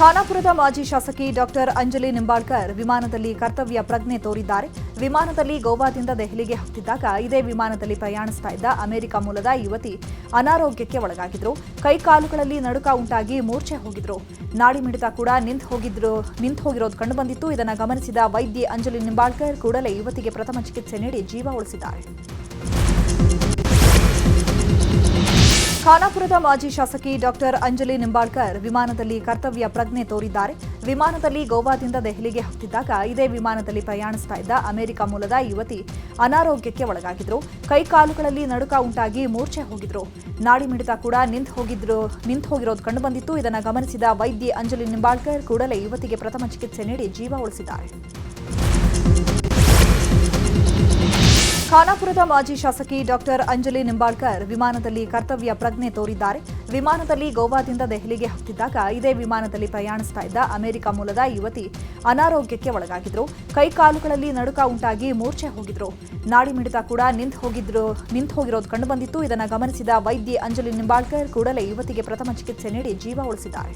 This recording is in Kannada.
ಖಾನಾಪುರದ ಮಾಜಿ ಶಾಸಕಿ ಡಾಕ್ಟರ್ ಅಂಜಲಿ ನಿಂಬಾಳ್ಕರ್ ವಿಮಾನದಲ್ಲಿ ಕರ್ತವ್ಯ ಪ್ರಜ್ಞೆ ತೋರಿದ್ದಾರೆ. ವಿಮಾನದಲ್ಲಿ ಗೋವಾದಿಂದ ದೆಹಲಿಗೆ ಹೋಗ್ತಿದ್ದಾಗ ಇದೇ ವಿಮಾನದಲ್ಲಿ ಪ್ರಯಾಣಿಸ್ತಾ ಇದ್ದ ಅಮೆರಿಕ ಮೂಲದ ಯುವತಿ ಅನಾರೋಗ್ಯಕ್ಕೆ ಒಳಗಾಗಿದ್ರು. ಕೈಕಾಲುಗಳಲ್ಲಿ ನಡುಕ ಉಂಟಾಗಿ ಮೂರ್ಛೆ ಹೋಗಿದ್ರು. ನಾಡಿ ಮಿಡಿತ ಕೂಡ ನಿಂತು ಹೋಗಿರೋದು ಕಂಡುಬಂದಿತ್ತು. ಇದನ್ನು ಗಮನಿಸಿದ ವೈದ್ಯೆ ಅಂಜಲಿ ನಿಂಬಾಳ್ಕರ್ ಕೂಡಲೇ ಯುವತಿಗೆ ಪ್ರಥಮ ಚಿಕಿತ್ಸೆ ನೀಡಿ ಜೀವ ಉಳಿಸಿದ್ದಾರೆ. ಖಾನಾಪುರದ ಮಾಜಿ ಶಾಸಕಿ ಡಾಕ್ಟರ್ ಅಂಜಲಿ ನಿಂಬಾಳ್ಕರ್ ವಿಮಾನದಲ್ಲಿ ಕರ್ತವ್ಯ ಪ್ರಜ್ಞೆ ತೋರಿದ್ದಾರೆ. ವಿಮಾನದಲ್ಲಿ ಗೋವಾದಿಂದ ದೆಹಲಿಗೆ ಹೋಗ್ತಿದ್ದಾಗ ಇದೇ ವಿಮಾನದಲ್ಲಿ ಪ್ರಯಾಣಿಸ್ತಾ ಇದ್ದ ಅಮೆರಿಕ ಮೂಲದ ಯುವತಿ ಅನಾರೋಗ್ಯಕ್ಕೆ ಒಳಗಾಗಿದ್ರು. ಕೈಕಾಲುಗಳಲ್ಲಿ ನಡುಕ ಉಂಟಾಗಿ ಮೂರ್ಛೆ ಹೋಗಿದ್ರು. ನಾಡಿ ಮಿಡಿತ ಕೂಡ ನಿಂತು ಹೋಗಿರೋದು ಕಂಡುಬಂದಿತ್ತು. ಇದನ್ನು ಗಮನಿಸಿದ ವೈದ್ಯೆ ಅಂಜಲಿ ನಿಂಬಾಳ್ಕರ್ ಕೂಡಲೇ ಯುವತಿಗೆ ಪ್ರಥಮ ಚಿಕಿತ್ಸೆ ನೀಡಿ ಜೀವ ಉಳಿಸಿದ್ದಾರೆ. ಖಾನಾಪುರದ ಮಾಜಿ ಶಾಸಕಿ ಡಾಕ್ಟರ್ ಅಂಜಲಿ ನಿಂಬಾಳ್ಕರ್ ವಿಮಾನದಲ್ಲಿ ಕರ್ತವ್ಯ ಪ್ರಜ್ಞೆ ತೋರಿದ್ದಾರೆ. ವಿಮಾನದಲ್ಲಿ ಗೋವಾದಿಂದ ದೆಹಲಿಗೆ ಹೋಗ್ತಿದ್ದಾಗ ಇದೇ ವಿಮಾನದಲ್ಲಿ ಪ್ರಯಾಣಿಸ್ತಾ ಇದ್ದ ಅಮೆರಿಕ ಮೂಲದ ಯುವತಿ ಅನಾರೋಗ್ಯಕ್ಕೆ ಒಳಗಾಗಿದ್ರು. ಕೈಕಾಲುಗಳಲ್ಲಿ ನಡುಕ ಉಂಟಾಗಿ ಮೂರ್ಛೆ ಹೋಗಿದ್ರು. ನಾಡಿ ಮಿಡಿತ ಕೂಡ ನಿಂತು ಹೋಗಿರೋದು ಕಂಡುಬಂದಿತ್ತು. ಇದನ್ನು ಗಮನಿಸಿದ ವೈದ್ಯೆ ಅಂಜಲಿ ನಿಂಬಾಳ್ಕರ್ ಕೂಡಲೇ ಯುವತಿಗೆ ಪ್ರಥಮ ಚಿಕಿತ್ಸೆ ನೀಡಿ ಜೀವ ಉಳಿಸಿದ್ದಾರೆ.